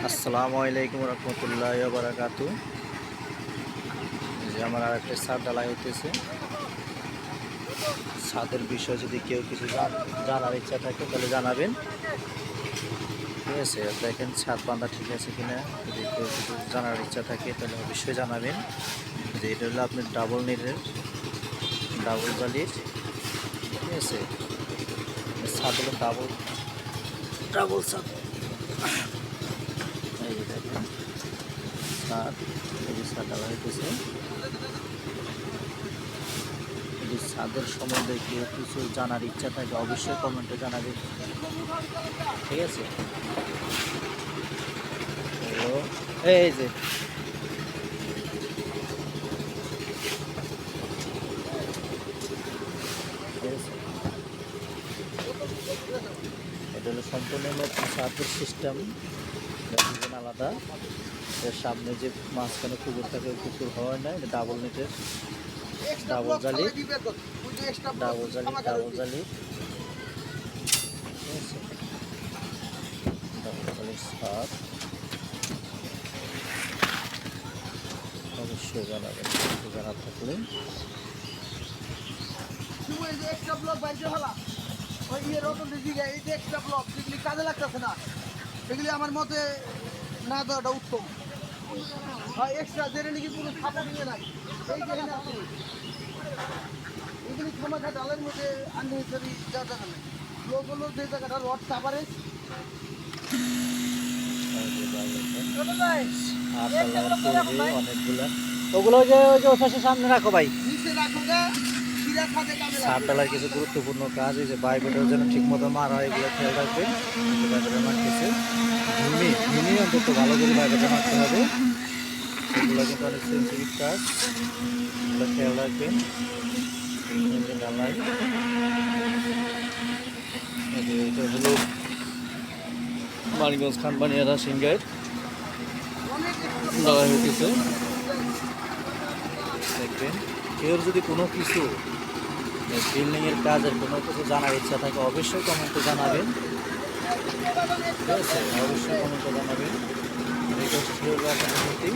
আসসালামু আলাইকুম রহমতুল্লাহি ওয়া বারাকাতু। যে আমার আরেকটা ছাদ ঢালাই হইতেছে। ছাদের বিষয়ে যদি কেউ কিছু জানার ইচ্ছা থাকে তাহলে জানাবেন। ঠিক আছে, দেখেন ছাদ বাঁধা ঠিক আছে কিনা। যদি কেউ কিছু জানার ইচ্ছা থাকে তাহলে অবশ্যই জানাবেন। যে এটা হলো আপনার ডাবল নেটের, ডাবল জালির। ঠিক আছে, ছাদ হলো ডাবল ডাবল ছাদ। এই যে দেখেন ছাদ, এই যে ছাদ ঢালাই হইতেছে। যদি ছাদের সম্বন্ধে কেউ কিছু জানার ইচ্ছা থাকে অবশ্যই কমেন্টে জানাবেন। ঠিক আছে, হ্যালো, এই যে ঠিক আছে, এটা হলো সম্পূর্ণ নতুন ছাদের সিস্টেম। দেখবেন আলাদা, এর সামনে যে মাঝখানে পুকুর থাকে ওই পুকুর হয় না, এটা ডাবল নেটের, ডাবল জালি, ডাবল জালি, ডাবল জালি। ঠিক আছে, ডাবল জালির ছাদ অবশ্যই জানাবেন জানা থাকলে। এগুলি আমার মতে না দেওয়াটা উত্তম। এক্সট্রা জেনে নাকি কোনো সাপোর্টিং নাই, এই যে এখানে আছে এগুলি ক্ষমতা ডালের মধ্যে আননেসারি যা জায়গা নেই। লোক হলো যে জায়গাটা রড চাপারে অনেকগুলা ওগুলো যে ওই যে ওপাশের সামনে রাখো ভাই। নিচে রাখো গা, সিরা খাতে কামে ছাদ ঢালার কিছু গুরুত্বপূর্ণ কাজ, এই যে বাইবেটার যেন ঠিক মতো মারা হয় এগুলো খেয়াল রাখবেন। বাইবেটা মারতেছে ভূমি অন্তত ভালো করে বাইবেটা মারতে হবে। এগুলো কিন্তু অনেক সেন্সিটিভ কাজ, এগুলো খেয়াল রাখবেন। ঢালাই এটা হলো মানিকগঞ্জ খানবানিয়ারা সিংগাইট ঢালাই হইতেছে। দেখবেন কেউ যদি কোনো কিছু বিল্ডিংয়ের কাজের কোনো কিছু জানার ইচ্ছা থাকে অবশ্যই কমেন্টে জানাবেন। ঠিক আছে, অবশ্যই কমেন্টে জানাবেন। রিকোয়েস্ট হলো আপনাদের প্রতি।